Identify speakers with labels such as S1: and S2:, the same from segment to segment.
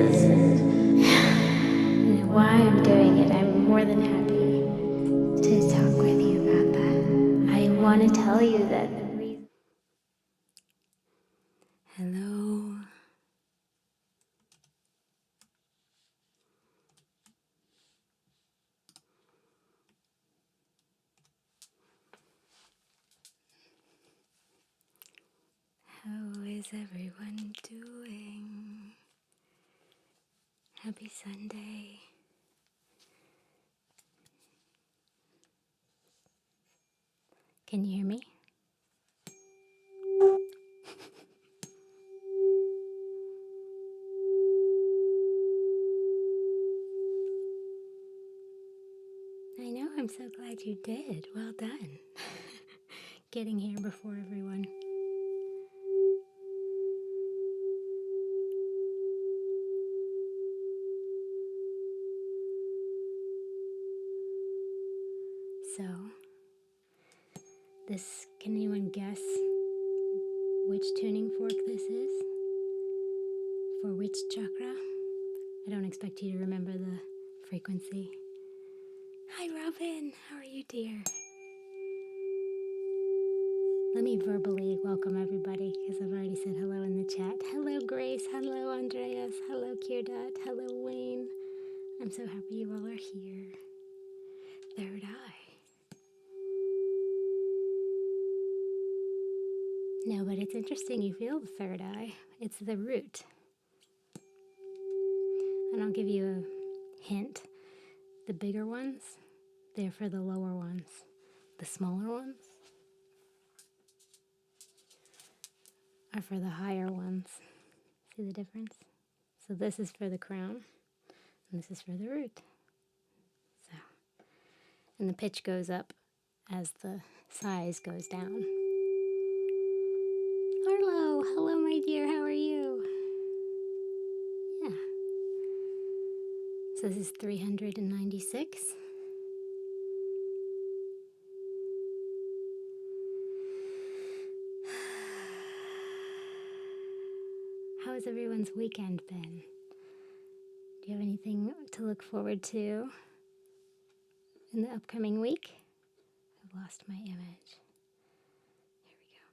S1: is and why I'm doing it, I'm more than happy to talk with you about that. I want to tell you that the reason. Hello. How is everyone doing? Happy Sunday. Can you hear me? I know, I'm so glad you did. Well done. Getting here before everyone. So, can anyone guess which tuning fork this is? For which chakra? I don't expect you to remember the frequency. Hi Robin, how are you, dear? Let me verbally welcome everybody because I've already said hello in the chat. Hello Grace, hello Andreas, hello Kirdot, hello Wayne. I'm so happy you all are here. Third eye. No, but it's interesting you feel the third eye. It's the root. And I'll give you a hint. The bigger ones, they're for the lower ones. The smaller ones are for the higher ones. See the difference? So this is for the crown, and this is for the root. So, and the pitch goes up as the size goes down. Arlo, hello my dear, how are you? Yeah. So this is 396. How has everyone's weekend been? Do you have anything to look forward to in the upcoming week? I've lost my image. Here we go.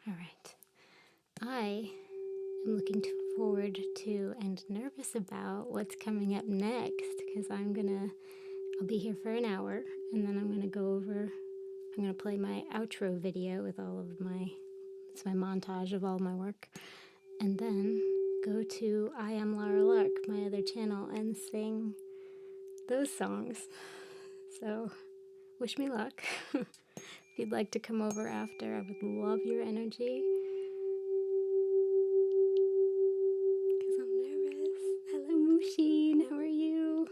S1: All right. I am looking forward to and nervous about what's coming up next because I'll be here for an hour and then I'm going to play my outro video with it's my montage of all my work, and then go to I Am Lara Lark, my other channel, and sing those songs. So, wish me luck. If you'd like to come over after, I would love your energy. Because I'm nervous. Hello, Mushin, how are you?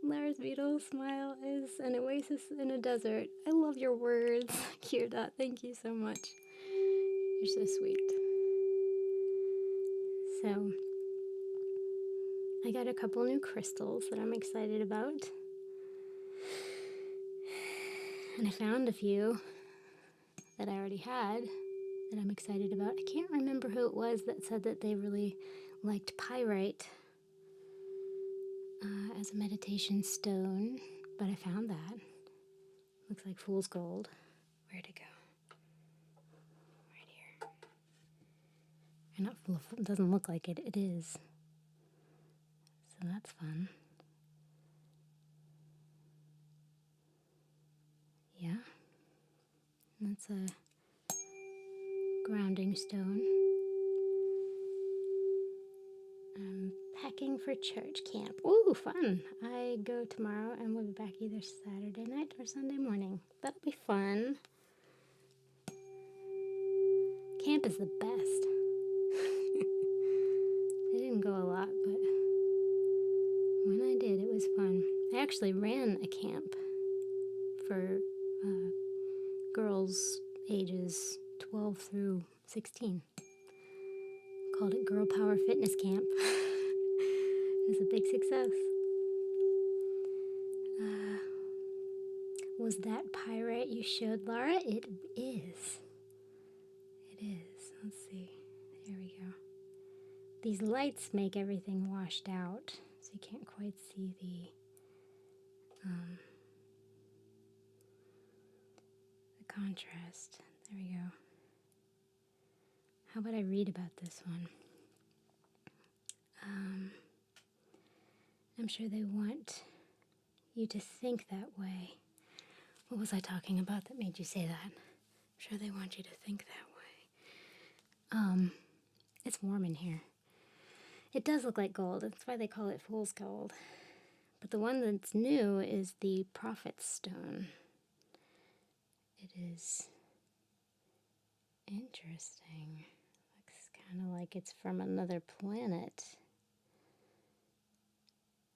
S1: Lara's beautiful smile is an oasis in a desert. I love your words. Kirdot, thank you so much. You're so sweet. So, I got a couple new crystals that I'm excited about. And I found a few that I already had that I'm excited about. I can't remember who it was that said that they really liked pyrite as a meditation stone, but I found that. Looks like fool's gold. Where'd it go? Right here. And not full of, it doesn't look like it. It is. So that's fun. Yeah. That's a grounding stone. I'm packing for church camp. Ooh, fun. I go tomorrow and we'll be back either Saturday night or Sunday morning. That'll be fun. Camp is the best. I didn't go a lot, but when I did, it was fun. I actually ran a camp for girls ages 12 through 16. Called it Girl Power Fitness Camp. It was a big success. Was that pyrite you showed, Lara? It is. It is. Let's see. There we go. these lights make everything washed out, so you can't quite see the contrast. There we go. How about I read about this one? I'm sure they want you to think that way. What was I talking about that made you say that? I'm sure they want you to think that way. It's warm in here. It does look like gold. That's why they call it fool's gold. But the one that's new is the prophet's stone. It is interesting. Looks kind of like it's from another planet.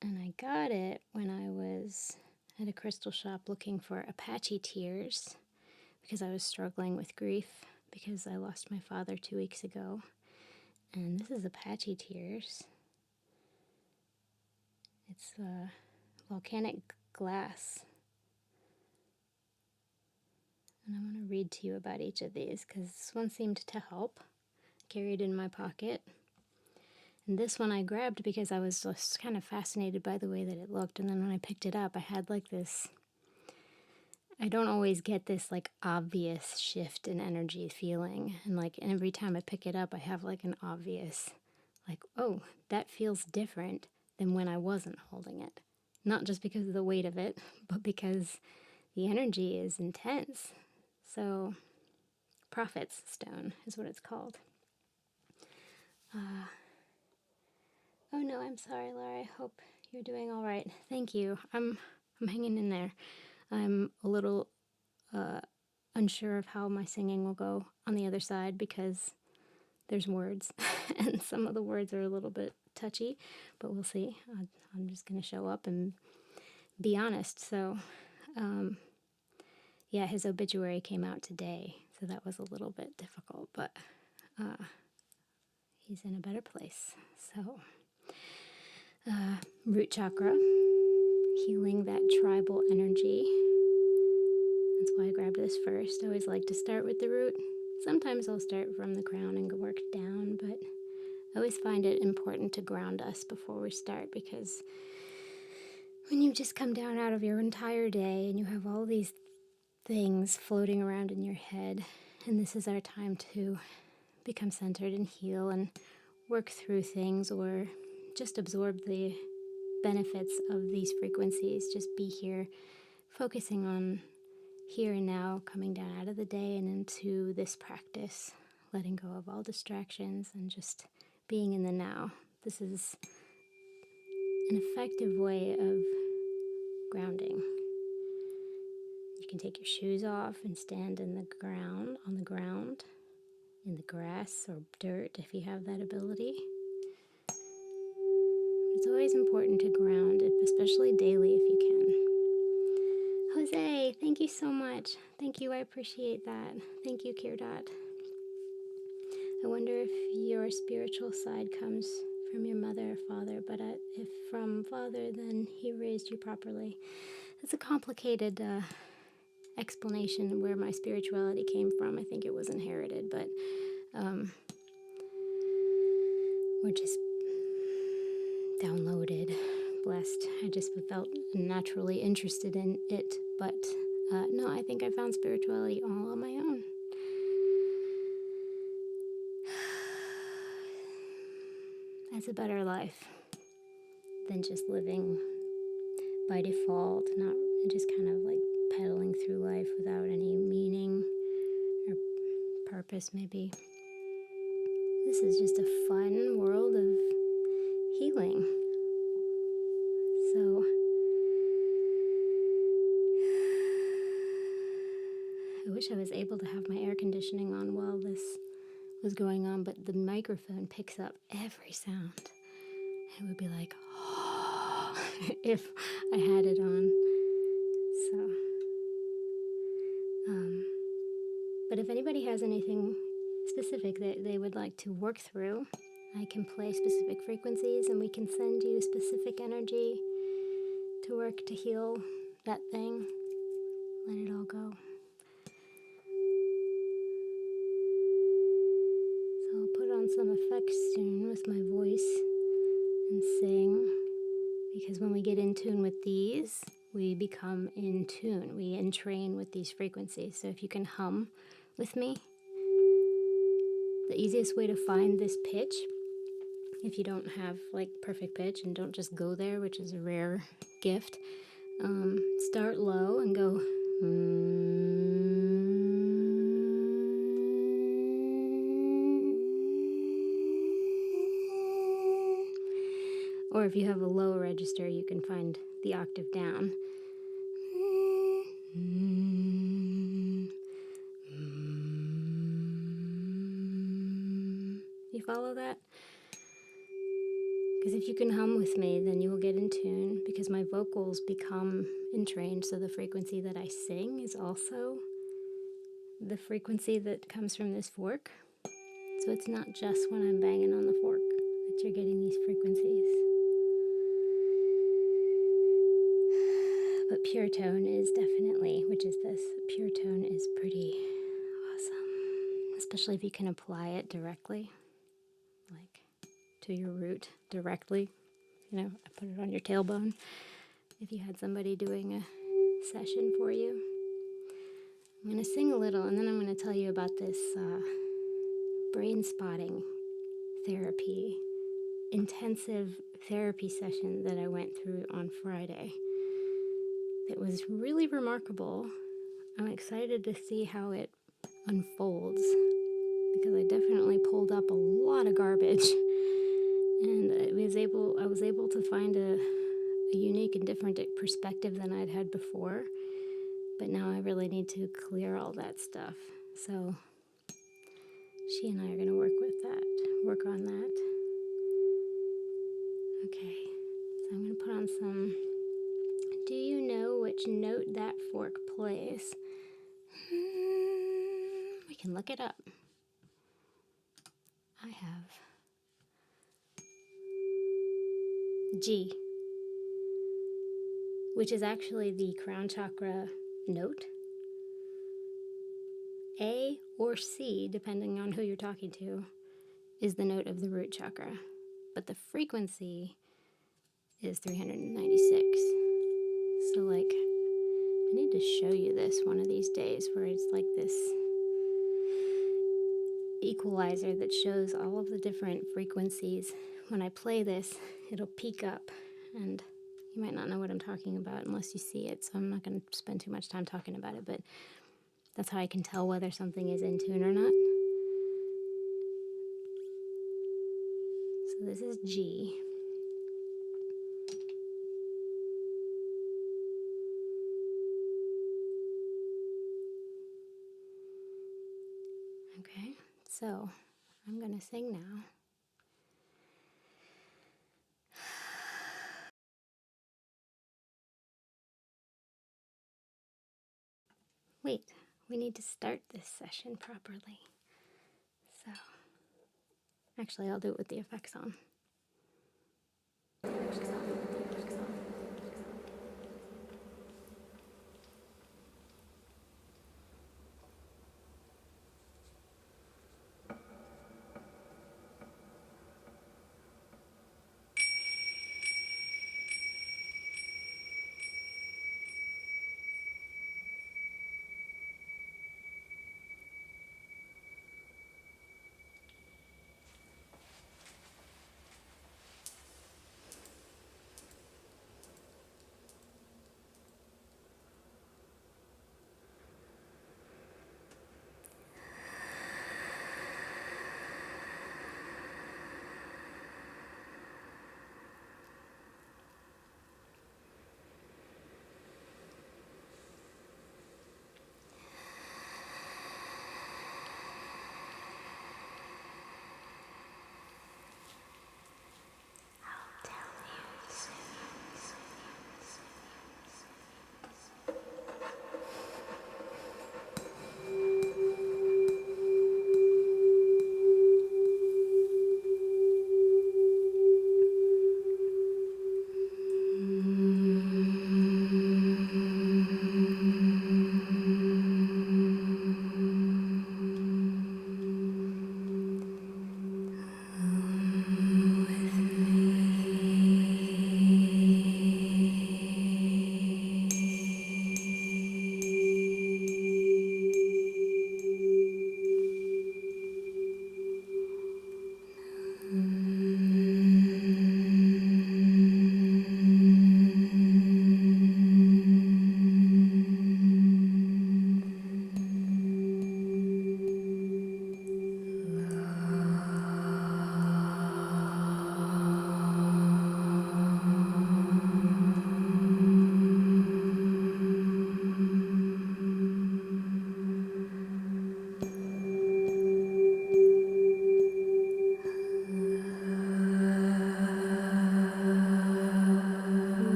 S1: And I got it when I was at a crystal shop looking for Apache tears because I was struggling with grief because I lost my father 2 weeks ago. And this is Apache tears. It's volcanic glass. And I want to read to you about each of these because this one seemed to help. I carried it in my pocket. And this one I grabbed because I was just kind of fascinated by the way that it looked. And then when I picked it up, I had like this, I don't always get this like obvious shift in energy feeling. And like every time I pick it up, I have like an obvious, like, oh, that feels different than when I wasn't holding it. Not just because of the weight of it, but because the energy is intense. So, Prophet's Stone is what it's called. Oh no, I'm sorry, Laura. I hope you're doing all right. Thank you. I'm hanging in there. I'm a little unsure of how my singing will go on the other side because there's words, and some of the words are a little bit touchy, but we'll see. I'm just going to show up and be honest. So, yeah, his obituary came out today, so that was a little bit difficult, but he's in a better place. So, root chakra, healing that tribal energy. That's why I grabbed this first. I always like to start with the root. Sometimes I'll start from the crown and work down, but I always find it important to ground us before we start because when you just come down out of your entire day and you have all these things floating around in your head, and this is our time to become centered and heal and work through things or just absorb the benefits of these frequencies. Just be here, focusing on here and now, coming down out of the day and into this practice, letting go of all distractions and just being in the now. This is an effective way of grounding. You can take your shoes off and stand in the ground, on the ground, in the grass or dirt if you have that ability. It's always important to ground, especially daily if you can. Jose, thank you so much. Thank you, I appreciate that. Thank you, Kirdot. I wonder if your spiritual side comes from your mother or father, but if from father, then he raised you properly. It's a complicated explanation where my spirituality came from. I think it was inherited, but we're just downloaded, blessed. I just felt naturally interested in it, but no, I think I found spirituality all on my own. That's a better life than just living by default, not just kind of like pedaling through life without any meaning or purpose, maybe. This is just a fun world of healing. So, I wish I was able to have my air conditioning on while this was going on, but the microphone picks up every sound. It would be like, oh, if I had it on. So, but if anybody has anything specific that they would like to work through, I can play specific frequencies and we can send you specific energy to work to heal that thing. Let it all go. So I'll put on some effects soon with my voice and sing, because when we get in tune with these, we become in tune. We entrain with these frequencies. So if you can hum with me, the easiest way to find this pitch, if you don't have like perfect pitch and don't just go there, which is a rare gift, start low and go. Or if you have a low register, you can find the octave down. You follow that? Because if you can hum with me, then you will get in tune, because my vocals become entrained, so the frequency that I sing is also the frequency that comes from this fork. So it's not just when I'm banging on the fork that you're getting these frequencies. But pure tone is definitely, which is this, pure tone is pretty awesome, especially if you can apply it directly, like to your root directly. You know, I put it on your tailbone. If you had somebody doing a session for you. I'm going to sing a little, and then I'm going to tell you about this brain spotting therapy, intensive therapy session that I went through on Friday. It was really remarkable. I'm excited to see how it unfolds, because I definitely pulled up a lot of garbage, and I was able to find a unique and different perspective than I'd had before. But now I really need to clear all that stuff. So she and I are going to work on that. Okay, so I'm going to put on some. Do you know which note that fork plays? We can look it up. I have G, which is actually the crown chakra note. A or C, depending on who you're talking to, is the note of the root chakra. But the frequency is 396. So like, I need to show you this one of these days, where it's like this equalizer that shows all of the different frequencies. When I play this, it'll peak up, and you might not know what I'm talking about unless you see it, so I'm not going to spend too much time talking about it, but that's how I can tell whether something is in tune or not. So this is G. Okay, so I'm going to sing now. Wait, we need to start this session properly. So, actually, I'll do it with the effects on.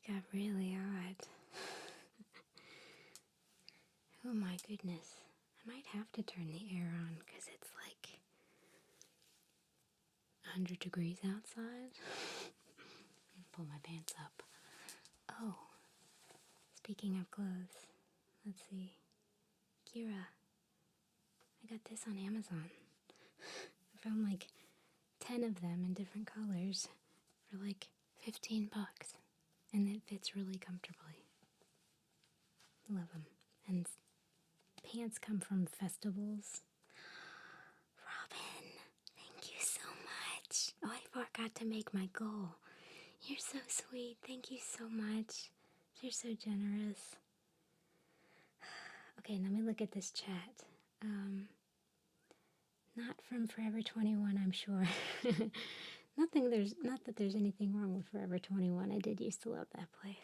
S1: got really odd. Oh my goodness. I might have to turn the air on because it's like 100 degrees outside. Pull my pants up. Oh, speaking of clothes, let's see. Kira, I got this on Amazon. I found like 10 of them in different colors for like 15 bucks. And it fits really comfortably. Love them. And pants come from festivals. Robin, thank you so much. Oh, I forgot to make my goal. You're so sweet. Thank you so much. You're so generous. Okay, let me look at this chat. Not from Forever 21, I'm sure. Not that there's anything wrong with Forever 21. I did used to love that place.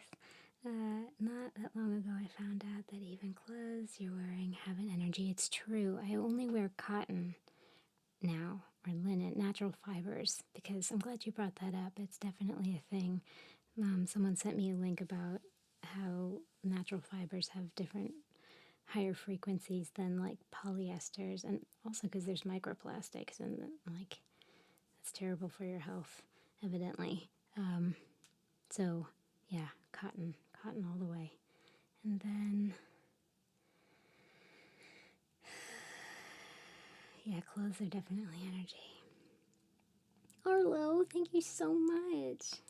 S1: Not that long ago, I found out that even clothes you're wearing have an energy. It's true. I only wear cotton now, or linen, natural fibers, because I'm glad you brought that up. It's definitely a thing. Someone sent me a link about how natural fibers have different higher frequencies than like polyesters, and also because there's microplastics, and like that's terrible for your health, evidently. So yeah, cotton all the way. And then yeah, clothes are definitely energy. Arlo, thank you so much.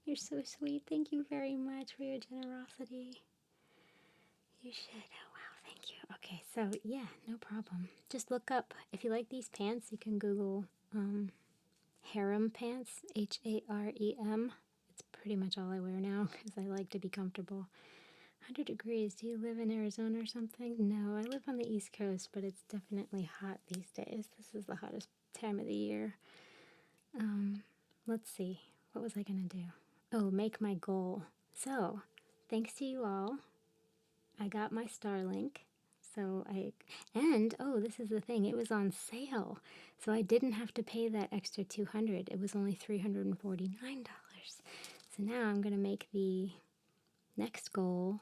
S1: You're so sweet. Thank you very much for your generosity. You should. Oh, wow. Thank you. Okay, so yeah, no problem. Just look up, if you like these pants, you can Google harem pants, Harem. It's pretty much all I wear now because I like to be comfortable. 100 degrees. Do you live in Arizona or something? No, I live on the East Coast, but it's definitely hot these days. This is the hottest time of the year. Let's see. What was I going to do? Oh, make my goal. So, thanks to you all, I got my Starlink. Oh, this is the thing. It was on sale. So I didn't have to pay that extra $200. It was only $349. So now I'm going to make the next goal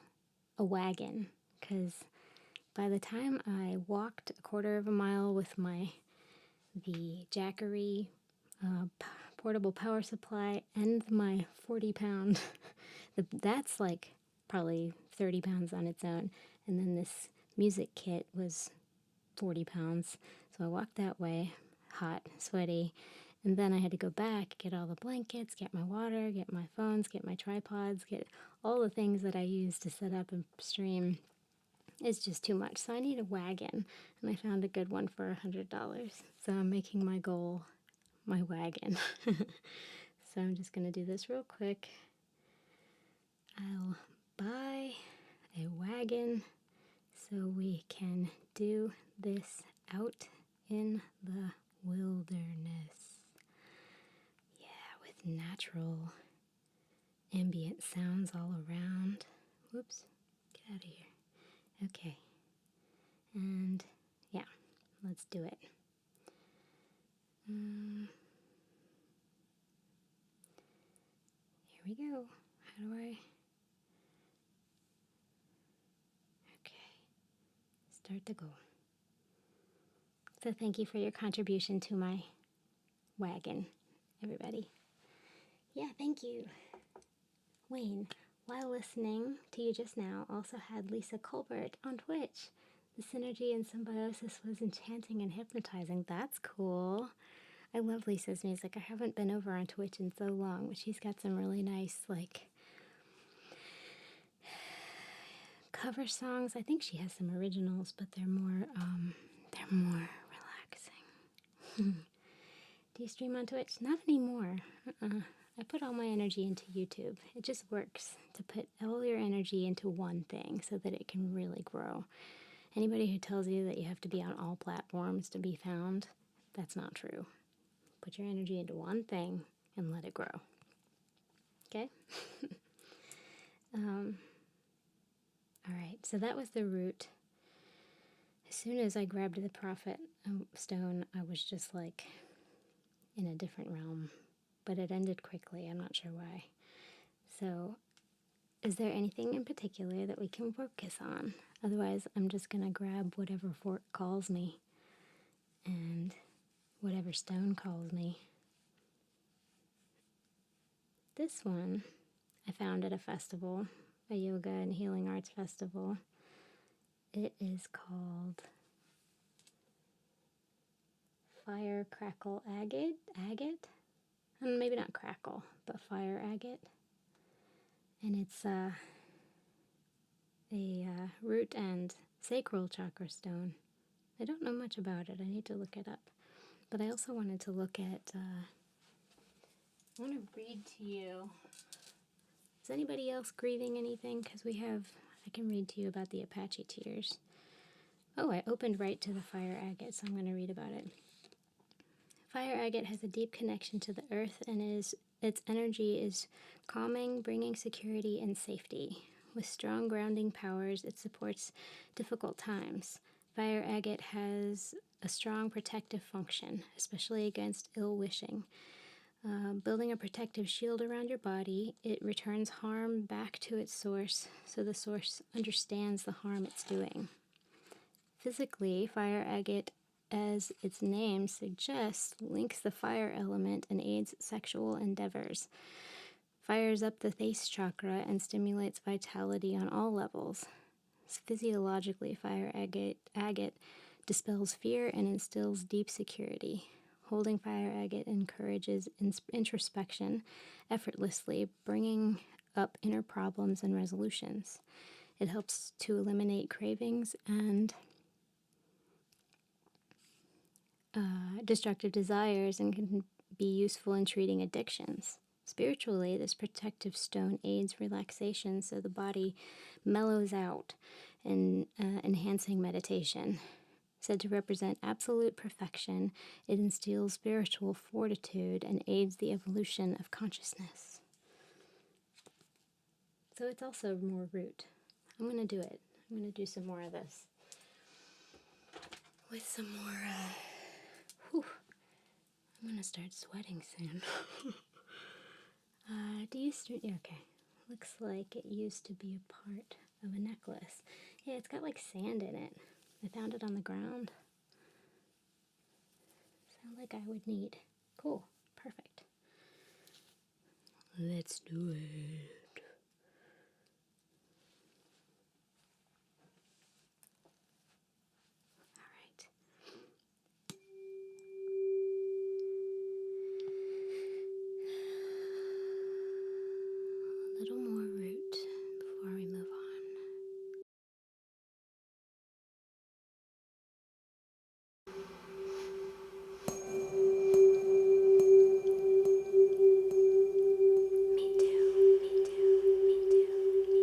S1: a wagon, because by the time I walked a quarter of a mile with the Jackery portable power supply and my 40-pound, that's like probably 30 pounds on its own, and then this music kit was 40 pounds. So I walked that way, hot, sweaty, and then I had to go back, get all the blankets, get my water, get my phones, get my tripods, get all the things that I use to set up and stream. It's just too much. So I need a wagon, and I found a good one for $100. So I'm making my goal my wagon. So I'm just going to do this real quick. I'll buy a wagon so we can do this out in the wilderness. Yeah, with natural ambient sounds all around. Whoops, get out of here. Okay, and yeah, let's do it. Here we go. How do I... Okay, start the goal. So thank you for your contribution to my wagon, everybody. Yeah, thank you. Wayne, while listening to you just now, also had Lisa Colbert on Twitch. The synergy and symbiosis was enchanting and hypnotizing. That's cool. I love Lisa's music. I haven't been over on Twitch in so long, but she's got some really nice, like, cover songs. I think she has some originals, but they're more relaxing. Do you stream on Twitch? Not anymore. I put all my energy into YouTube. It just works to put all your energy into one thing so that it can really grow. Anybody who tells you that you have to be on all platforms to be found, that's not true. Put your energy into one thing and let it grow. Okay? All right, so that was the root. As soon as I grabbed the prophet stone, I was just like in a different realm, but it ended quickly. I'm not sure why. So is there anything in particular that we can focus on? Otherwise, I'm just going to grab whatever fork calls me and whatever stone calls me. This one I found at a festival, a yoga and healing arts festival. It is called Fire Crackle Agate? Maybe not crackle, but fire agate. And it's a root and sacral chakra stone. I don't know much about it. I need to look it up. But I also wanted to look at, I want to read to you. Is anybody else grieving anything? Because I can read to you about the Apache tears. Oh, I opened right to the fire agate, so I'm going to read about it. Fire agate has a deep connection to the earth, and its energy is calming, bringing security and safety. With strong grounding powers, it supports difficult times. Fire agate has a strong protective function, especially against ill wishing. Building a protective shield around your body, it returns harm back to its source, so the source understands the harm it's doing. Physically, fire agate, as its name suggests, links the fire element and aids sexual endeavors. Fires up the face chakra and stimulates vitality on all levels. Physiologically, fire agate dispels fear and instills deep security. Holding fire agate encourages introspection effortlessly, bringing up inner problems and resolutions. It helps to eliminate cravings and destructive desires and can be useful in treating addictions. Spiritually, this protective stone aids relaxation so the body mellows out and enhancing meditation. Said to represent absolute perfection, it instills spiritual fortitude and aids the evolution of consciousness. So it's also more root. I'm going to do it. I'm going to do some more of this. With some more, I'm going to start sweating soon. Okay. Looks like it used to be a part of a necklace. Yeah, it's got like sand in it. I found it on the ground. Sounds like I would need. Cool. Perfect. Let's do it. All right. A little more root before we move on. Me too, me too, me too, me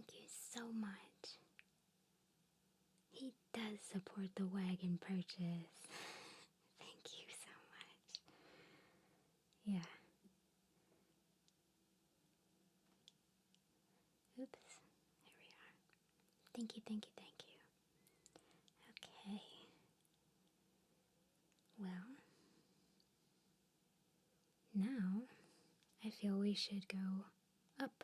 S1: Thank you so much. He does support the wagon purchase. Thank you so much. Yeah. Oops. Here we are. Thank you, thank you, thank you. Okay. Well, now I feel we should go up.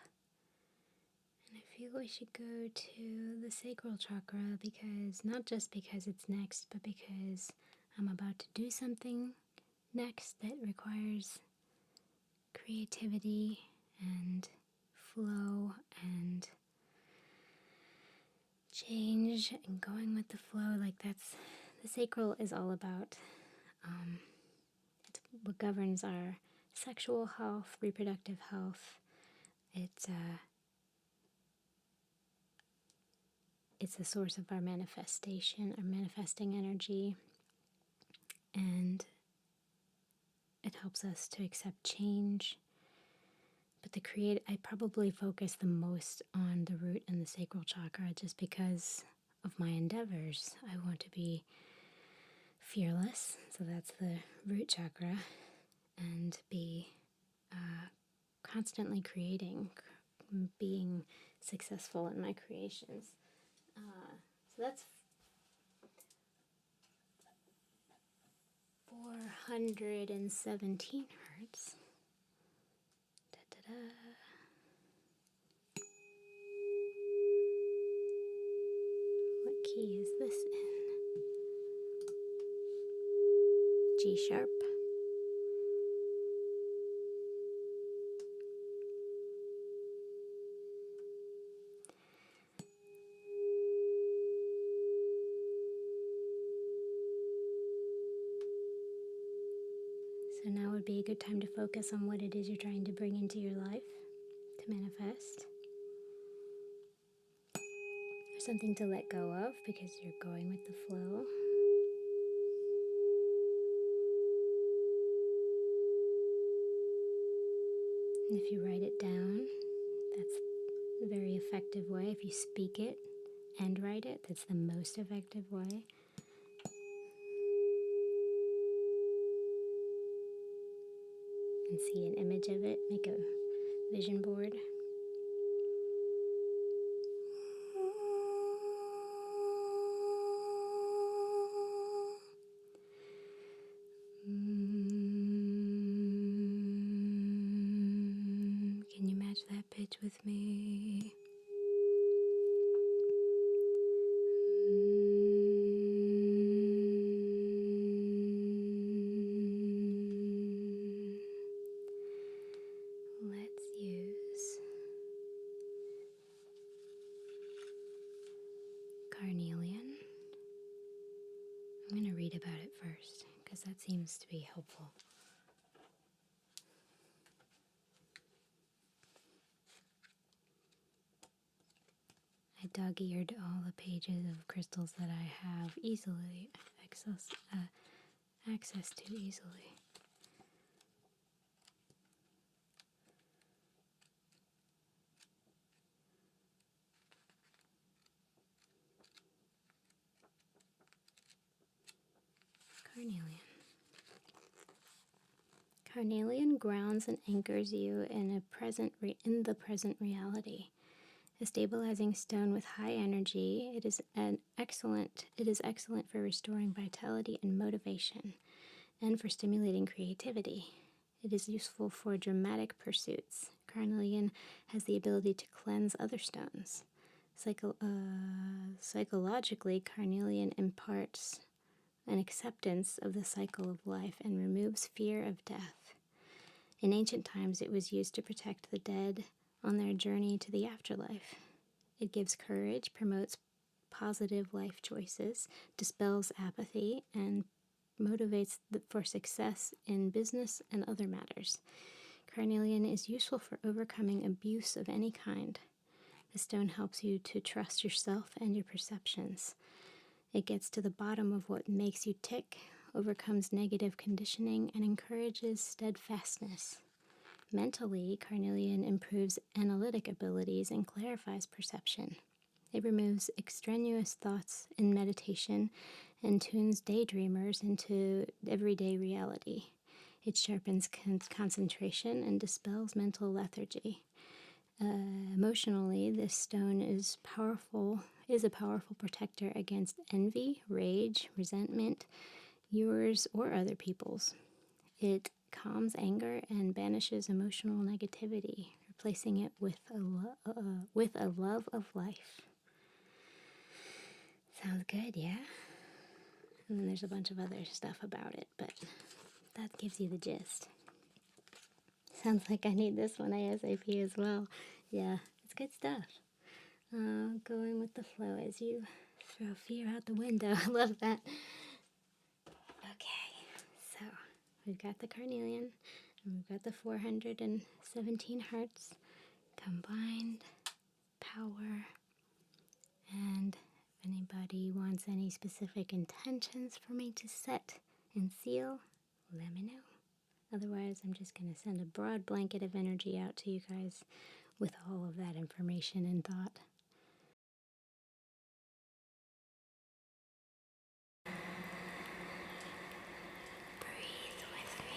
S1: And I feel we should go to the sacral chakra because, not just because it's next, but because I'm about to do something next that requires creativity and flow and change and going with the flow. Like that's, the sacral is all about, it's what governs our sexual health, reproductive health. It's a source of our manifestation, our manifesting energy, and it helps us to accept change. But I probably focus the most on the root and the sacral chakra just because of my endeavors. I want to be fearless, so that's the root chakra, and be constantly creating, being successful in my creations. So that's 417 hertz. Da, da, da. What key is this in? G sharp. So now would be a good time to focus on what it is you're trying to bring into your life to manifest. Or something to let go of because you're going with the flow. And if you write it down, that's a very effective way. If you speak it and write it, that's the most effective way. And see an image of it, make a vision board. Can you match that pitch with me? Let's use carnelian. I'm going to read about it first because that seems to be helpful. I dog-eared all the pages of crystals that I have easily access to easily. Carnelian. Carnelian grounds and anchors you in the present reality. A stabilizing stone with high energy, it is excellent for restoring vitality and motivation, and for stimulating creativity. It is useful for dramatic pursuits. Carnelian has the ability to cleanse other stones. Psychologically, carnelian imparts an acceptance of the cycle of life and removes fear of death. In ancient times, it was used to protect the dead on their journey to the afterlife. It gives courage, promotes positive life choices, dispels apathy, and motivates for success in business and other matters. Carnelian is useful for overcoming abuse of any kind. The stone helps you to trust yourself and your perceptions. It gets to the bottom of what makes you tick, overcomes negative conditioning, and encourages steadfastness. Mentally, carnelian improves analytic abilities and clarifies perception. It removes extraneous thoughts in meditation and tunes daydreamers into everyday reality. It sharpens concentration and dispels mental lethargy. Emotionally, this stone is a powerful protector against envy, rage, resentment, yours or other people's. It calms anger and banishes emotional negativity, replacing it with a love of life. Sounds good, yeah? And then there's a bunch of other stuff about it, but that gives you the gist. Sounds like I need this one ASAP as well. Yeah, it's good stuff. Going with the flow as you throw fear out the window. I love that. Okay, so we've got the carnelian, and we've got the 417 hearts, combined power, and if anybody wants any specific intentions for me to set and seal, let me know. Otherwise, I'm just going to send a broad blanket of energy out to you guys with all of that information and thought. Breathe with me.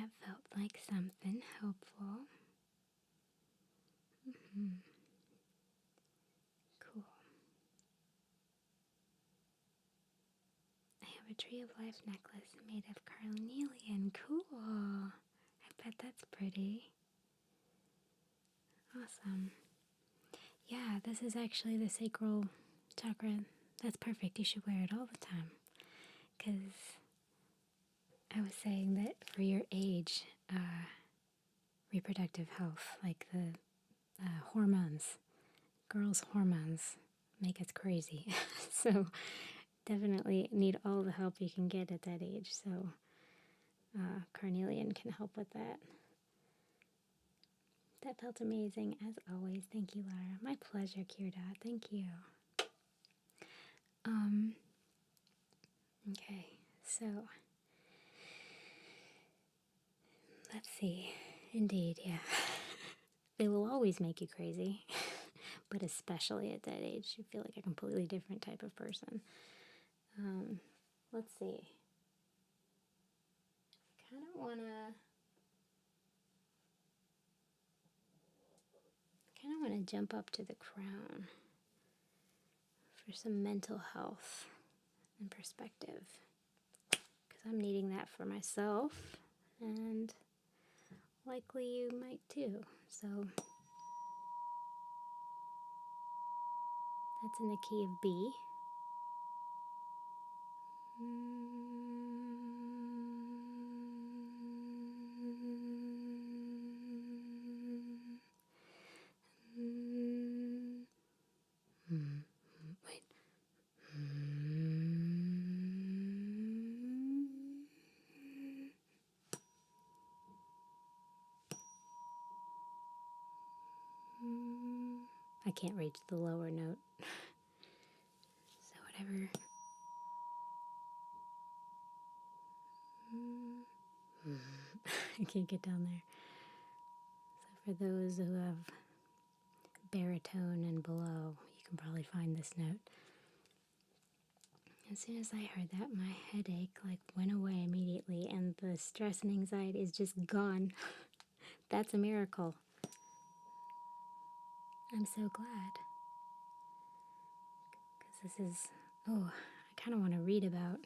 S1: that felt like something helpful. Cool. I have a Tree of Life necklace made of carnelian. Cool. I bet that's pretty. Awesome. Yeah, this is actually the sacral chakra. That's perfect. You should wear it all the time. Because I was saying that for your age, reproductive health, like the hormones, girls' hormones make us crazy. So definitely need all the help you can get at that age. So carnelian can help with that. That felt amazing as always. Thank you, Lara. My pleasure, Kirda. Thank you. Okay, so let's see. Indeed, yeah. They will always make you crazy, but especially at that age, you feel like a completely different type of person. Let's see. I kind of want to jump up to the crown for some mental health and perspective, because I'm needing that for myself, and likely you might too. So that's in the key of B. Wait. I can't reach the lower note. So whatever. I can't get down there. So for those who have baritone and below, you can probably find this note. As soon as I heard that, my headache went away immediately, and the stress and anxiety is just gone. That's a miracle. I'm so glad. Because this is, I kind of want to read about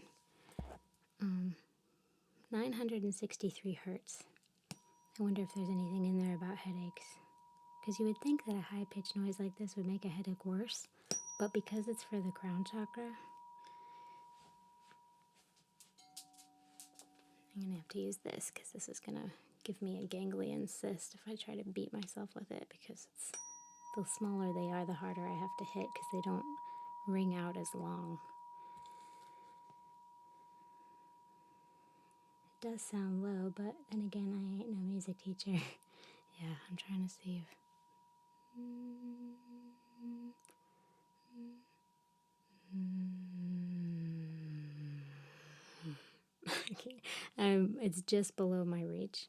S1: 963 hertz. I wonder if there's anything in there about headaches. Because you would think that a high-pitched noise like this would make a headache worse, but because it's for the crown chakra, I'm going to have to use this, because this is going to give me a ganglion cyst if I try to beat myself with it, because the smaller they are, the harder I have to hit, because they don't ring out as long. It does sound low, but then again, I ain't no music teacher. Yeah, I'm trying to see if... Okay. It's just below my reach.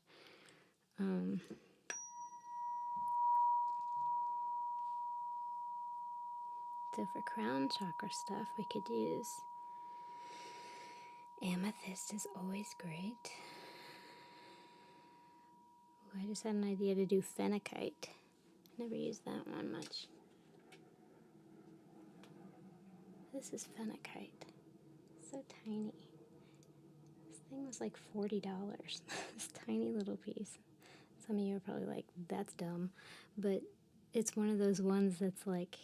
S1: So for crown chakra stuff, we could use amethyst is always great. Ooh, I just had an idea to do phenakite. Never used that one much. This is phenakite. So tiny. This thing was like $40. This tiny little piece. Some of you are probably like, that's dumb. But it's one of those ones that's like,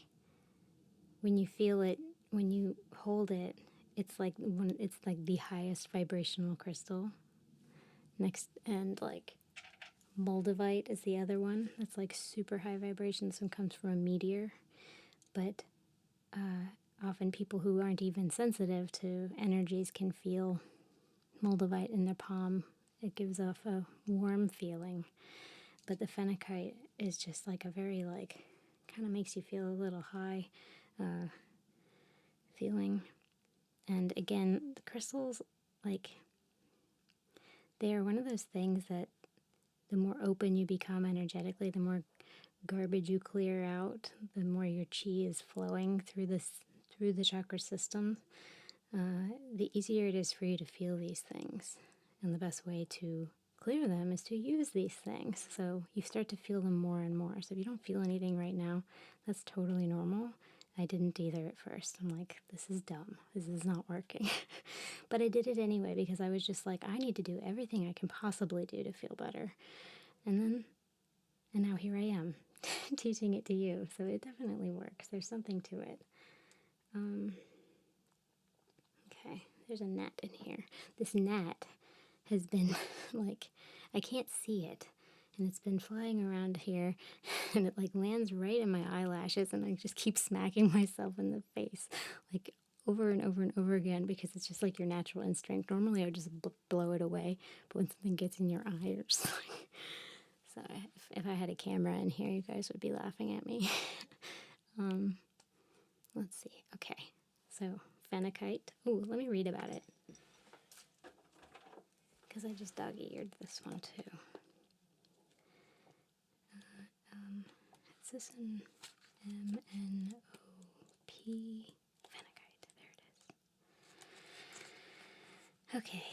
S1: when you feel it, when you hold it, it's like the highest vibrational crystal. Next, and like moldavite is the other one that's like super high vibration. This one comes from a meteor, but often people who aren't even sensitive to energies can feel moldavite in their palm. It gives off a warm feeling, but the phenakite is just like a very kind of makes you feel a little high feeling. And again, the crystals, they are one of those things that the more open you become energetically, the more garbage you clear out, the more your chi is flowing through the chakra system, the easier it is for you to feel these things. And the best way to clear them is to use these things. So you start to feel them more and more. So if you don't feel anything right now, that's totally normal. I didn't either at first. I'm like, this is dumb. This is not working. But I did it anyway because I was just like, I need to do everything I can possibly do to feel better. And now here I am teaching it to you. So it definitely works. There's something to it. Okay, there's a gnat in here. This gnat has been like, I can't see it. And it's been flying around here and it like lands right in my eyelashes and I just keep smacking myself in the face like over and over and over again because it's just like your natural instinct. Normally I would just blow it away, but when something gets in your eye, you're just like... So if I had a camera in here, you guys would be laughing at me. Let's see. Okay, so phenakite. Ooh, let me read about it because I just dog-eared this one too. It's this in MNOP phenakite. There it is. Okay,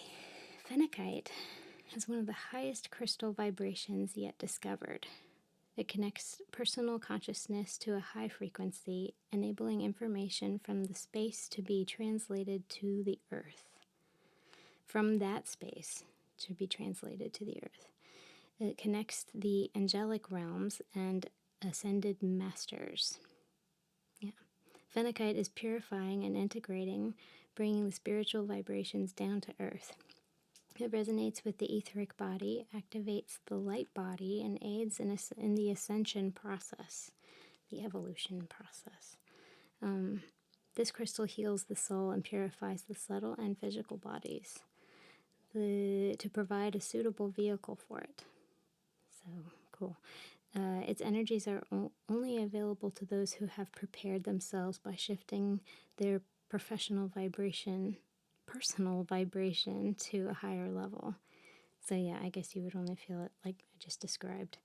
S1: phenakite has one of the highest crystal vibrations yet discovered. It connects personal consciousness to a high frequency, enabling information from the space to be translated to the earth. From that space to be translated to the earth. It connects the angelic realms and ascended masters. Yeah. Phenakite is purifying and integrating, bringing the spiritual vibrations down to earth. It resonates with the etheric body, activates the light body, and aids in the ascension process, the evolution process. This crystal heals the soul and purifies the subtle and physical bodies to provide a suitable vehicle for it. So cool. Its energies are only available to those who have prepared themselves by shifting their personal vibration to a higher level. So yeah, I guess you would only feel it like I just described.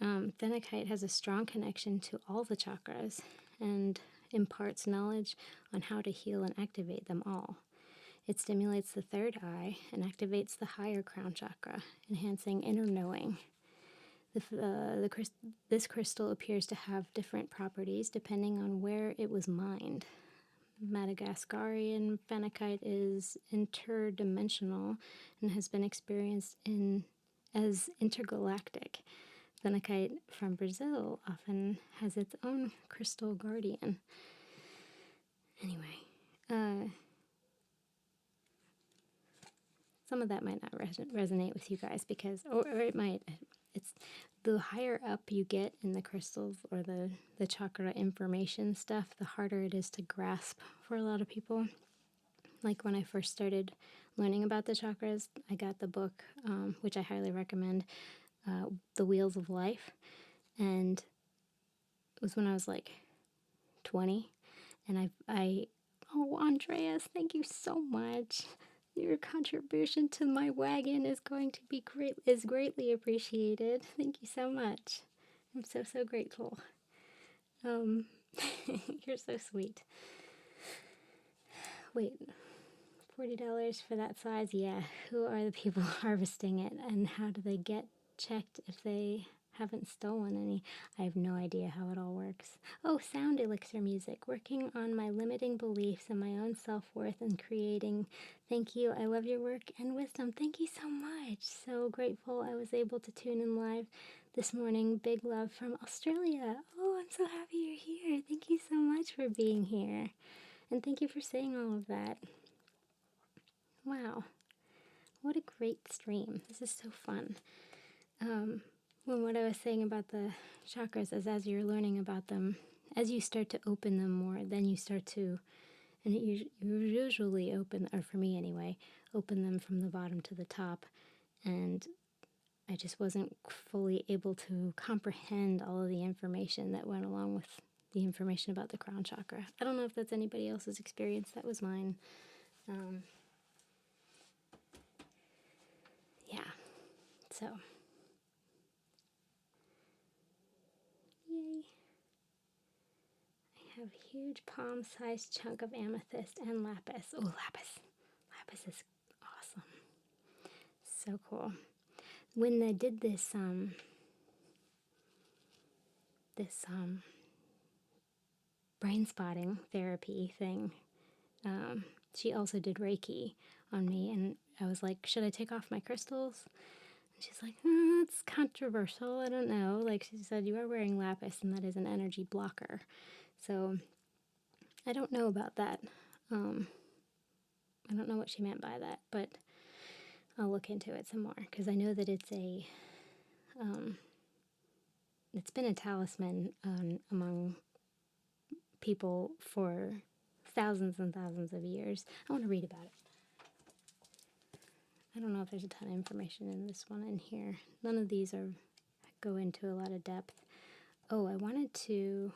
S1: Phenakite has a strong connection to all the chakras and imparts knowledge on how to heal and activate them all. It stimulates the third eye and activates the higher crown chakra, enhancing inner knowing. This crystal appears to have different properties depending on where it was mined. Madagascarian phenakite is interdimensional and has been experienced as intergalactic. Phenakite from Brazil often has its own crystal guardian. Anyway, some of that might not resonate with you guys because, or it might. It's the higher up you get in the crystals or the chakra information stuff, the harder it is to grasp for a lot of people. Like when I first started learning about the chakras, I got the book, which I highly recommend, The Wheels of Life. And it was when I was like 20. And oh, Andreas, thank you so much. Your contribution to my wagon is greatly appreciated. Thank you so much. I'm so grateful. You're so sweet. Wait, $40 for that size? Yeah. Who are the people harvesting it, and how do they get checked if they haven't stolen any? I have no idea how it all works. Oh, sound elixir music. Working on my limiting beliefs and my own self-worth and creating. Thank you. I love your work and wisdom. Thank you so much. So grateful I was able to tune in live this morning. Big love from Australia. Oh, I'm so happy you're here. Thank you so much for being here. And thank you for saying all of that. Wow. What a great stream. This is so fun. When what I was saying about the chakras is as you're learning about them, as you start to open them more, then you start to, and you usually open, or for me anyway, open them from the bottom to the top. And I just wasn't fully able to comprehend all of the information that went along with the information about the crown chakra. I don't know if that's anybody else's experience. That was mine. Yeah. So. Yay. I have a huge palm-sized chunk of amethyst and lapis. Oh, lapis. Lapis is awesome. So cool. when they did this brain spotting therapy thing, she also did Reiki on me, and I was like, should I take off my crystals? And she's like, it's controversial, I don't know. Like, she said, you are wearing lapis, and that is an energy blocker. So I don't know about that. I don't know what she meant by that, but I'll look into it some more, because I know that it's been a talisman among people for thousands and thousands of years. I want to read about it. I don't know if there's a ton of information in this one in here. None of these go into a lot of depth. Oh, I wanted to...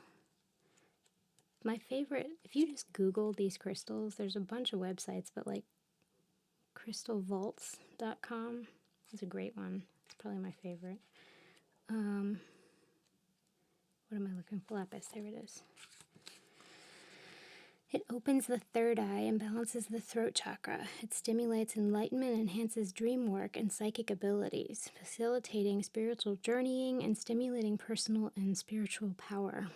S1: My favorite, if you just Google these crystals, there's a bunch of websites, but like crystalvaults.com is a great one. It's probably my favorite. What am I looking for? Lapis, there it is. It opens the third eye and balances the throat chakra. It stimulates enlightenment, enhances dream work and psychic abilities, facilitating spiritual journeying and stimulating personal and spiritual power.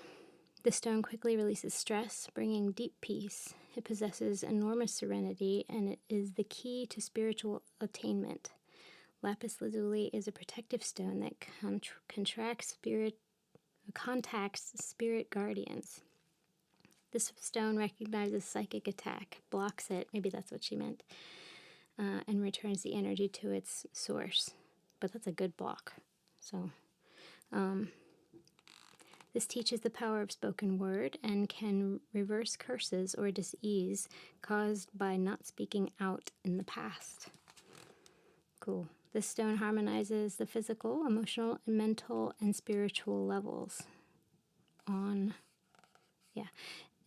S1: The stone quickly releases stress, bringing deep peace. It possesses enormous serenity, and it is the key to spiritual attainment. Lapis lazuli is a protective stone that contacts spirit guardians. This stone recognizes psychic attack, blocks it, maybe that's what she meant, and returns the energy to its source. But that's a good block. So, this teaches the power of spoken word and can reverse curses or dis-ease caused by not speaking out in the past. Cool. This stone harmonizes the physical, emotional, mental, and spiritual levels.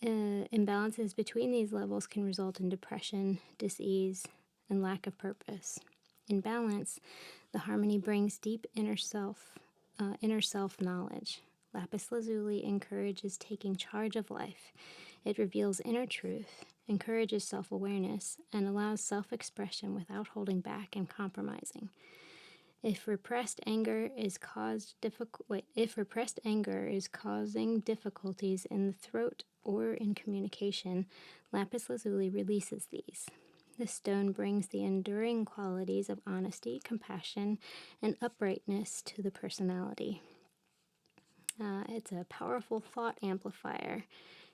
S1: Imbalances between these levels can result in depression, dis-ease, and lack of purpose. In balance, the harmony brings deep inner self knowledge. Lapis lazuli encourages taking charge of life. It reveals inner truth, encourages self-awareness, and allows self-expression without holding back and compromising. If repressed anger is causing difficulties in the throat or in communication, lapis lazuli releases these. This stone brings the enduring qualities of honesty, compassion, and uprightness to the personality. It's a powerful thought amplifier.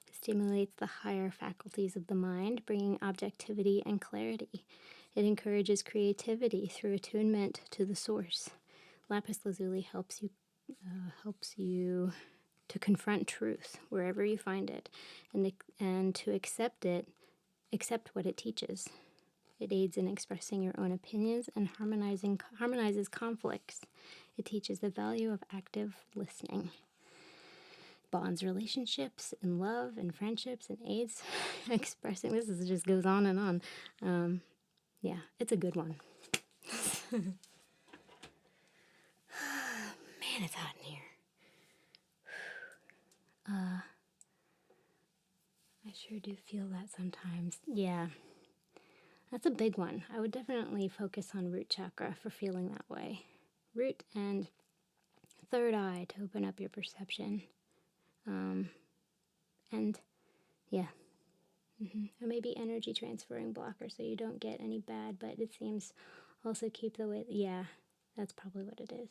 S1: It stimulates the higher faculties of the mind, bringing objectivity and clarity. It encourages creativity through attunement to the source. Lapis lazuli helps you to confront truth wherever you find it, and to accept what it teaches. It aids in expressing your own opinions and harmonizes conflicts. It teaches the value of active listening. Bonds relationships in love and friendships, and aids expressing. This just goes on and on. Yeah, it's a good one. Man, it's hot in here. I sure do feel that sometimes. Yeah, that's a big one. I would definitely focus on root chakra for feeling that way. Root and third eye to open up your perception. And yeah. Or maybe energy transferring blocker so you don't get any bad, but it seems also keep the way. Yeah, that's probably what it is.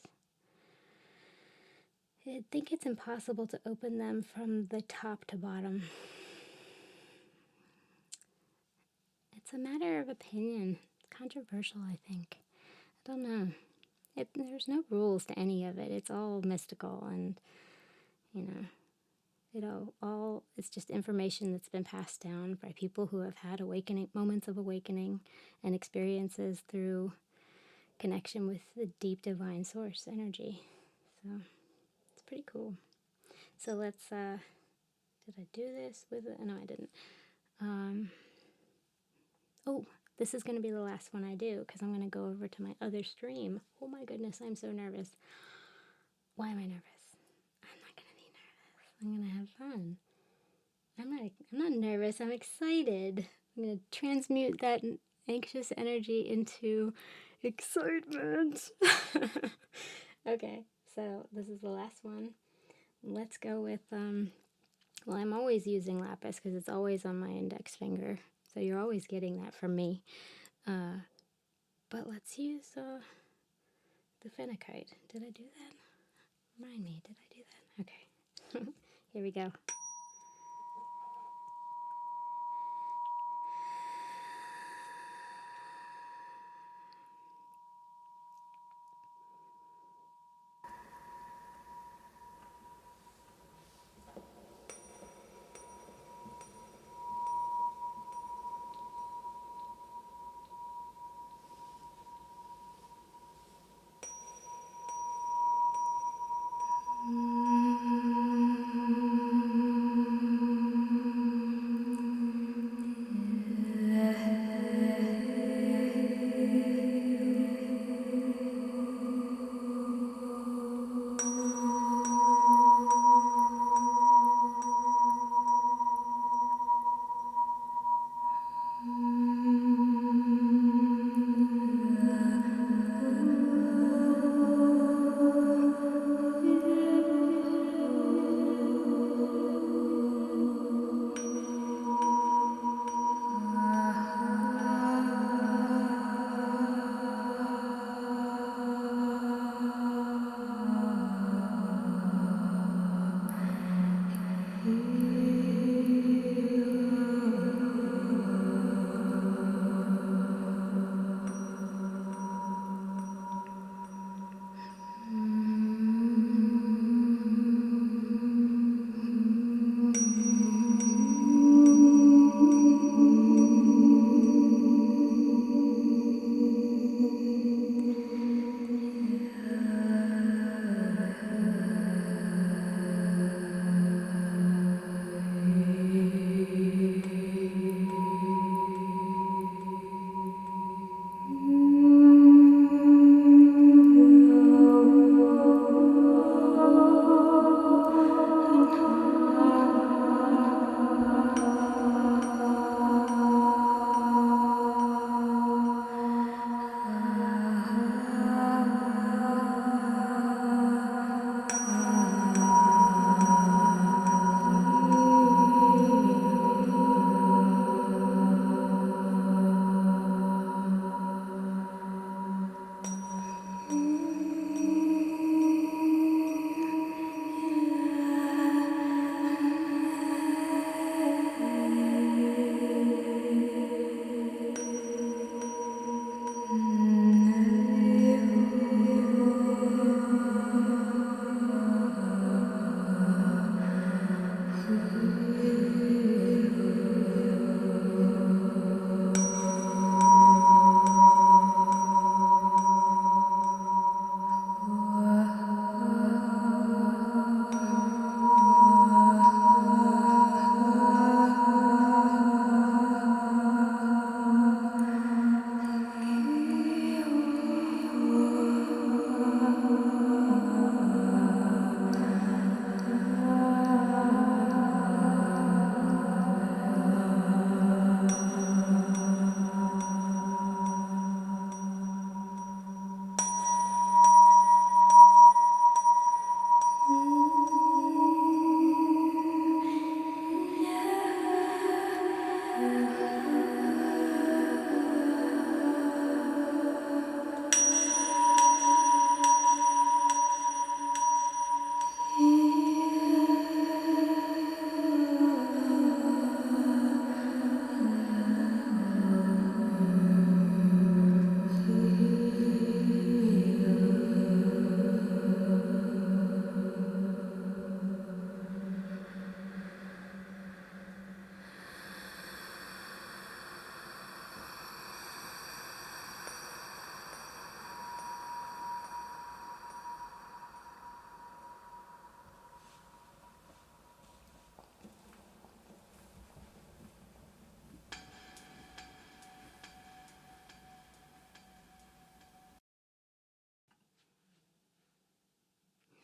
S1: I think it's impossible to open them from the top to bottom. It's a matter of opinion. It's controversial, I think. I don't know. There's no rules to any of it. It's all mystical, and it's just information that's been passed down by people who have had moments of awakening and experiences through connection with the deep divine source energy. So it's pretty cool. So let's, did I do this with it? No, I didn't. This is going to be the last one I do, because I'm going to go over to my other stream. Oh my goodness, I'm so nervous. Why am I nervous? I'm not going to be nervous. I'm going to have fun. I'm not nervous. I'm excited. I'm going to transmute that anxious energy into Excitement. Okay, so this is the last one. Let's go with, well, I'm always using lapis because it's always on my index finger. So you're always getting that from me. But let's use the phenakite. Did I do that? Remind me, did I do that? Okay. Here we go.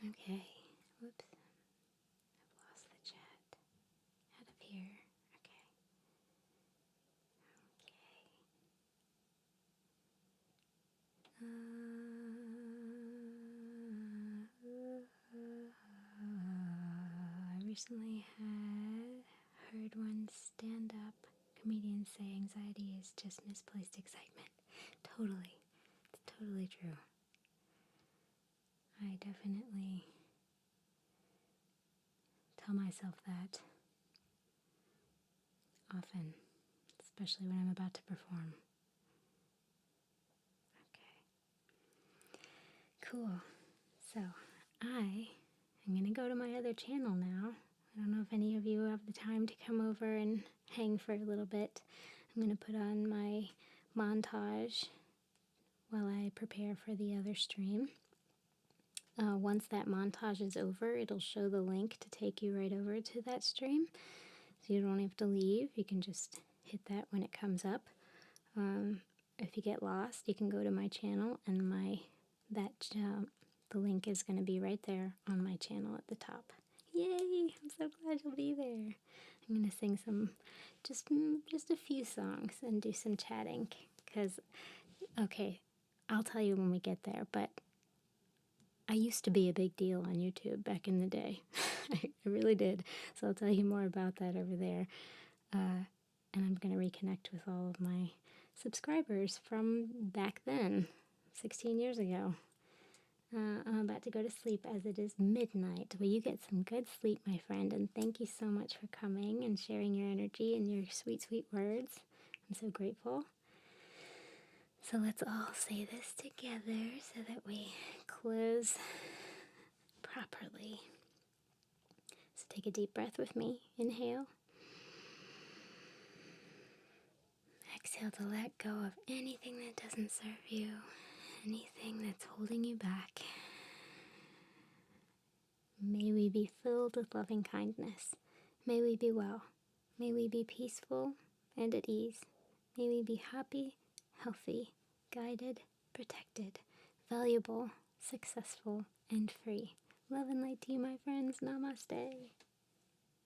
S1: Okay. Whoops. I've lost the chat. Out of here. Okay. recently had heard one stand-up comedian say anxiety is just misplaced excitement. Totally. It's totally true. I definitely tell myself that often, especially when I'm about to perform. Okay. Cool. So, I am going to go to my other channel now. I don't know if any of you have the time to come over and hang for a little bit. I'm going to put on my montage while I prepare for the other stream. Once that montage is over, it'll show the link to take you right over to that stream. So you don't have to leave. You can just hit that when it comes up. If you get lost, you can go to my channel, and the link is going to be right there on my channel at the top. Yay! I'm so glad you'll be there. I'm going to sing some, just a few songs and do some chatting. Okay, I'll tell you when we get there, but I used to be a big deal on YouTube back in the day. I really did. So I'll tell you more about that over there. And I'm going to reconnect with all of my subscribers from back then, 16 years ago. I'm about to go to sleep as it is midnight. Will you get some good sleep, my friend? And thank you so much for coming and sharing your energy and your sweet, sweet words. I'm so grateful. So let's all say this together so that we close properly. So take a deep breath with me. Inhale. Exhale to let go of anything that doesn't serve you, anything that's holding you back. May we be filled with loving kindness. May we be well. May we be peaceful and at ease. May we be happy, healthy, guided, protected, valuable, successful, and free. Love and light to you, my friends. Namaste.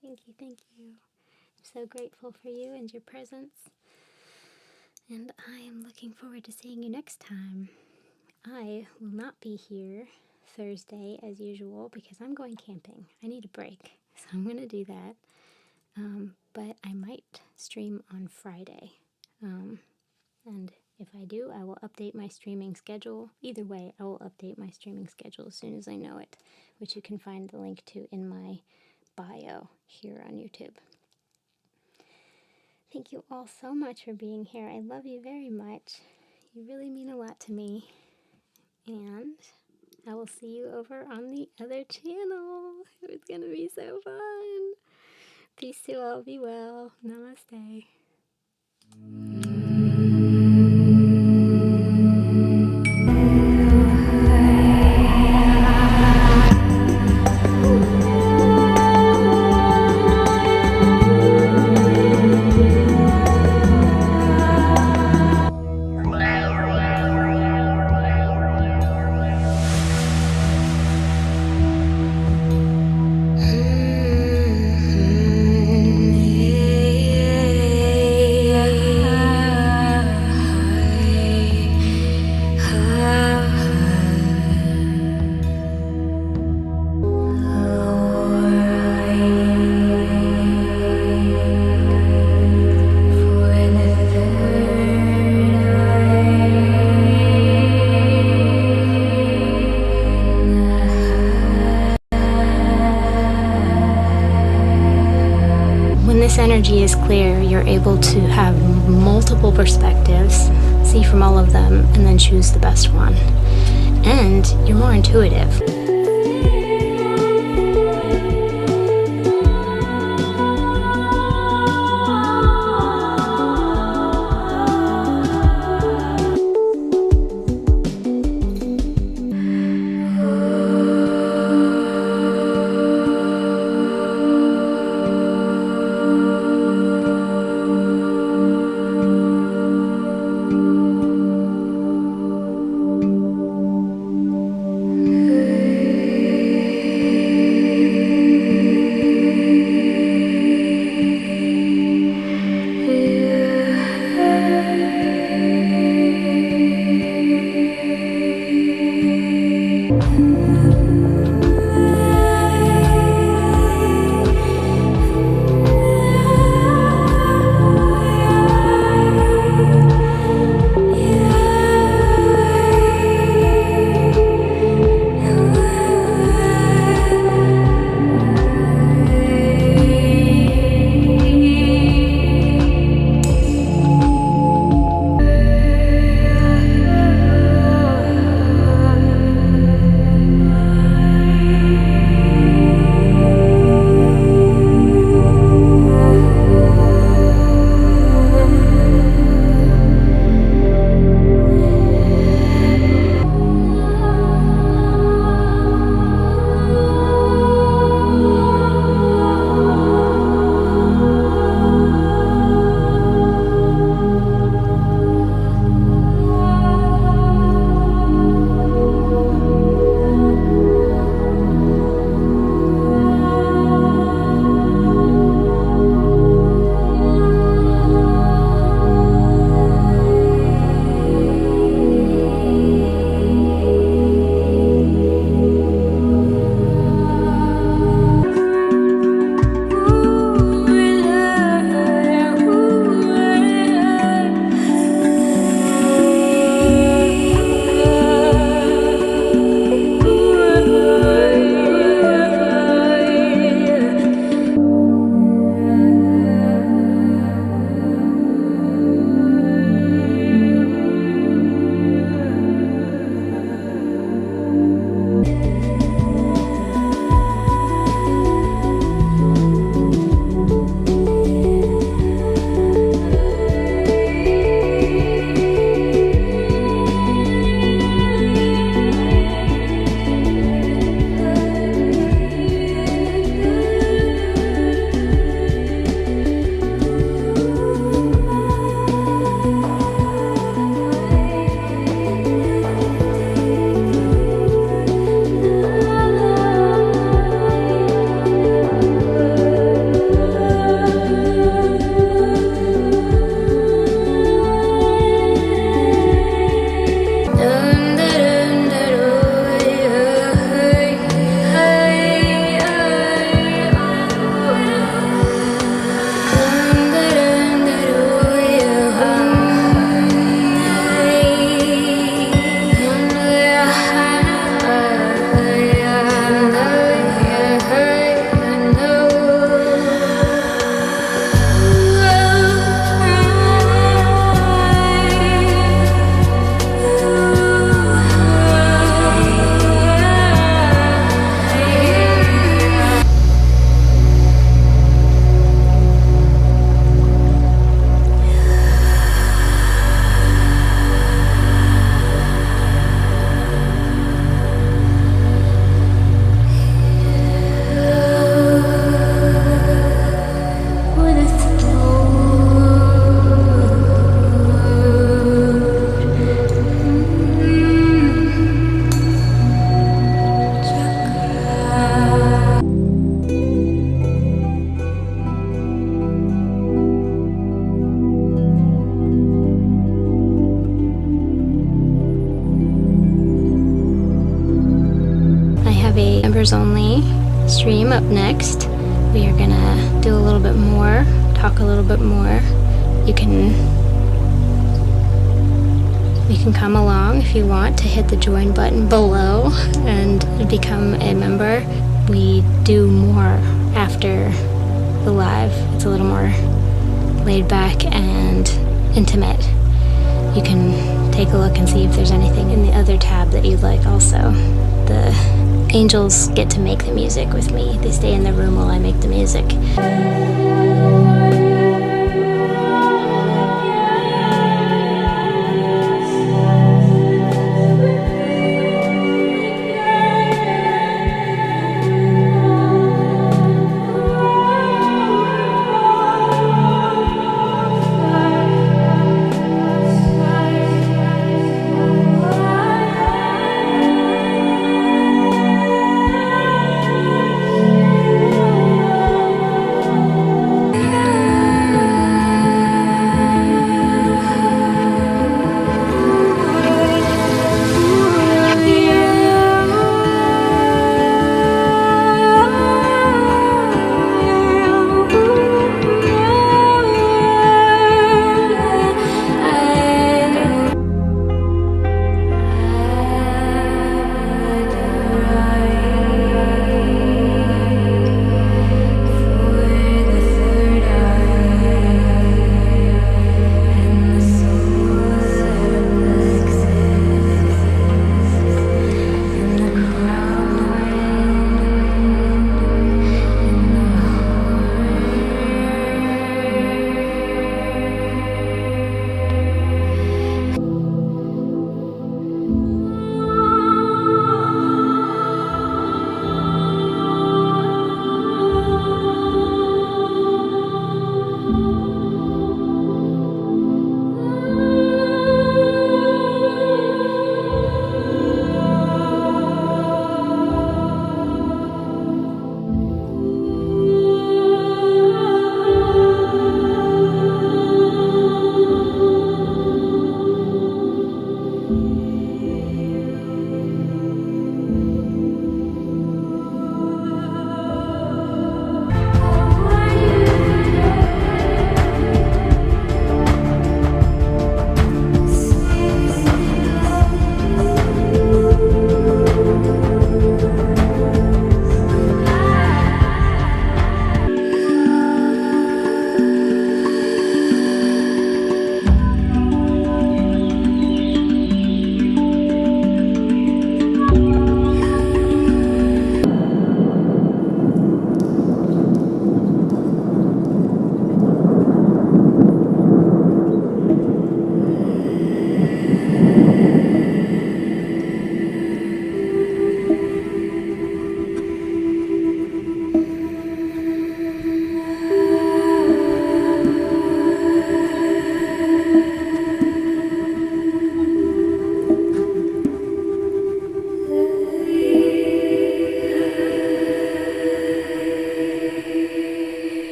S1: Thank you, thank you. I'm so grateful for you and your presence. And I am looking forward to seeing you next time. I will not be here Thursday as usual because I'm going camping. I need a break, so I'm going to do that. But I might stream on Friday. And if I do, I will update my streaming schedule. Either way, I will update my streaming schedule as soon as I know it, which you can find the link to in my bio here on YouTube. Thank you all so much for being here. I love you very much. You really mean a lot to me. And I will see you over on the other channel. It's going to be so fun. Peace to all. Be well. Namaste. This energy is clear, you're able to have multiple perspectives, see from all of them, and then choose the best one. And you're more intuitive. members only stream up next. We are gonna do a little bit more, talk a little bit more. You can come along if you want to hit the join button below and become a member. We do more after the live. It's a little more laid back and intimate. You can take a look and see if there's anything in the other tab that you'd like also. The angels get to make the music with me. They stay in the room while I make the music.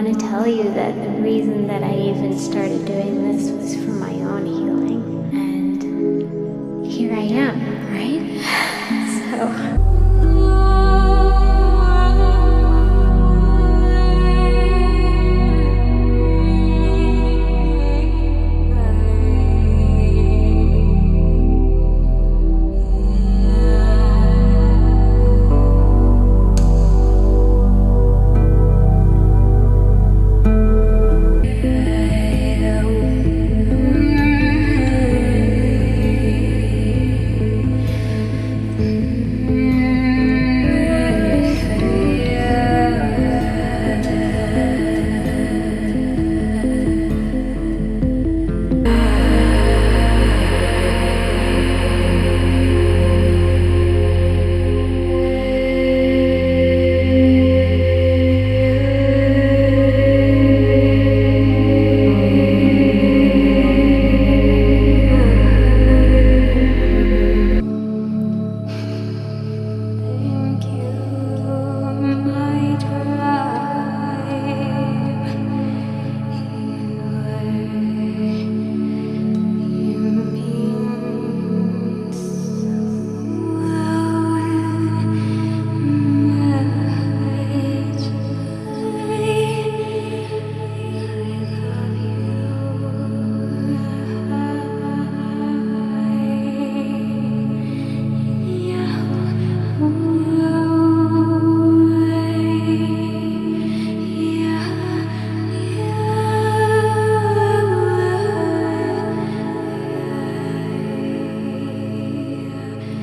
S2: want to tell you that the reason that I even started doing this was for my own healing. here I am, right? So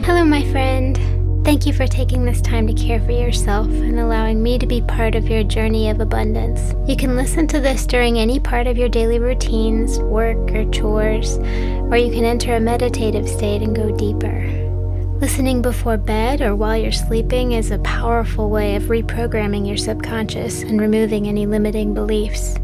S2: hello, my friend. Thank you for taking this time to care for yourself and allowing me to be part of your journey of abundance. You can listen to this during any part of your daily routines, work, or chores, or you can enter a meditative state and go deeper. Listening before bed or while you're sleeping is a powerful way of reprogramming your subconscious and removing any limiting beliefs.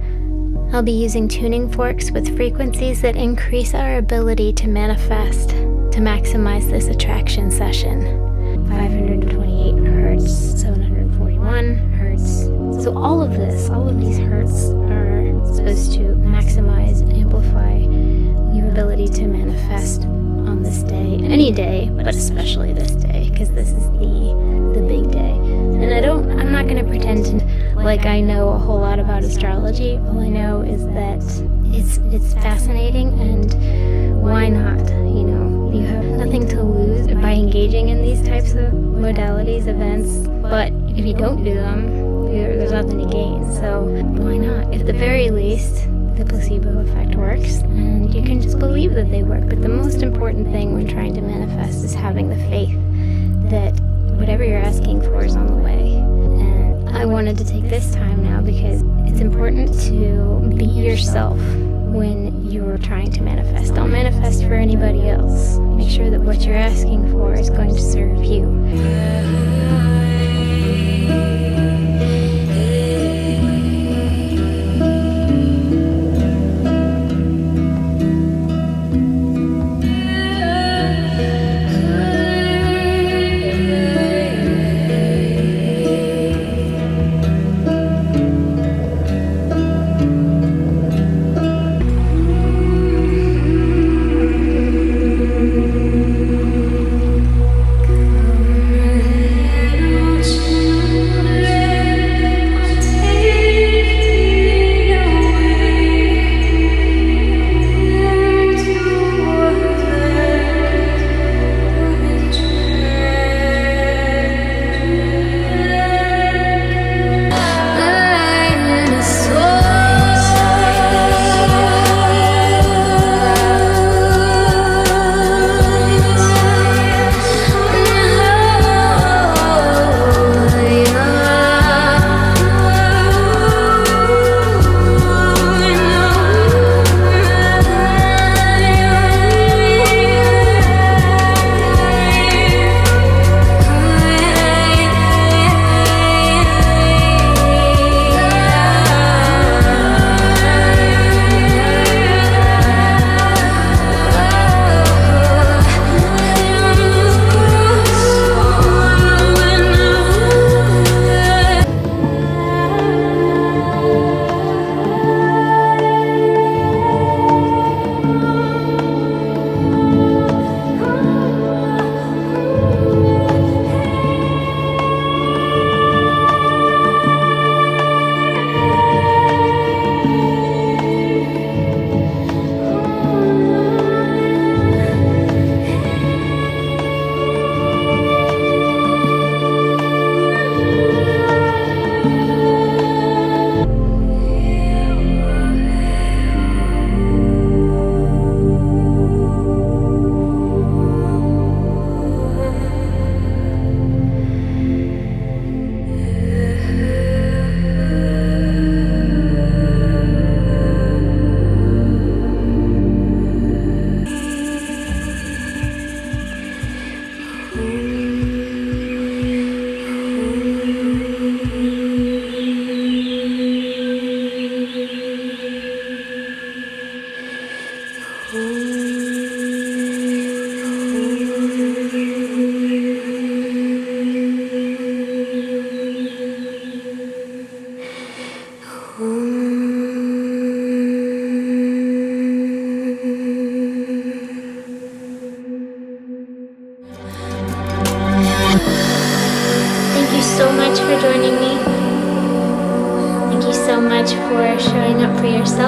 S2: I'll be using tuning forks with frequencies that increase our ability to manifest to maximize this attraction session. 528 hertz, 741 hertz. So all of these hertz are supposed to maximize and amplify your ability to manifest on this day, any day, but especially this day, because this is the big day. And I'm not going to pretend like I know a whole lot about astrology. All I know is that it's fascinating, and why not? You have nothing to lose by engaging in these types of modalities, events, but if you don't do them, there's nothing to gain. So why not? At the very least, the placebo effect works, and you can just believe that they work. But the most important thing when trying to manifest is having the faith that whatever you're asking for is on the way. And I wanted to take this time now because it's important to be yourself when you're trying to manifest. Don't manifest for anybody else. Make sure that what you're asking for is going to serve you.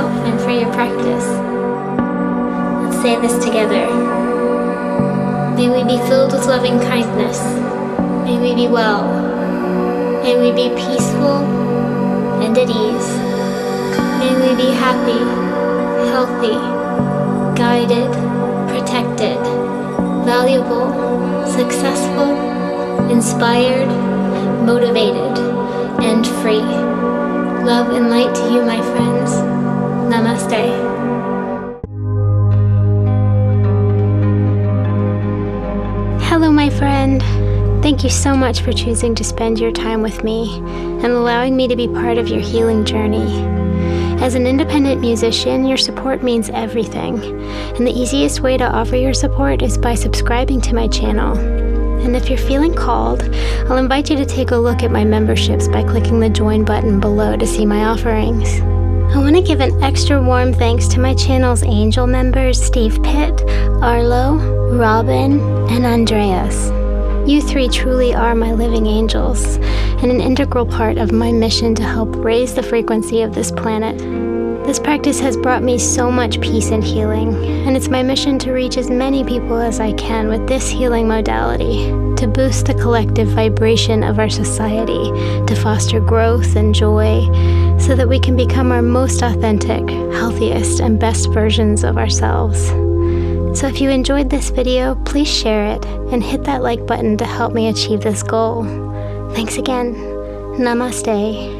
S2: yourself and for your practice. Let's say this together. May we be filled with loving kindness. May we be well. May we be peaceful and at ease. May we be happy, healthy, guided, protected, valuable, successful, inspired, motivated, and free. Love and light to you, my friends. Namaste. Hello, my friend. Thank you so much for choosing to spend your time with me and allowing me to be part of your healing journey. As an independent musician, your support means everything, and the easiest way to offer your support is by subscribing to my channel. And if you're feeling called, I'll invite you to take a look at my memberships by clicking the join button below to see my offerings. I want to give an extra warm thanks to my channel's angel members Steve Pitt, Arlo, Robin, and Andreas. You three truly are my living angels and an integral part of my mission to help raise the frequency of this planet. This practice has brought me so much peace and healing, and it's my mission to reach as many people as I can with this healing modality, to boost the collective vibration of our society, to foster growth and joy, so that we can become our most authentic, healthiest, and best versions of ourselves. So if you enjoyed this video, please share it and hit that like button to help me achieve this goal. Thanks again. Namaste.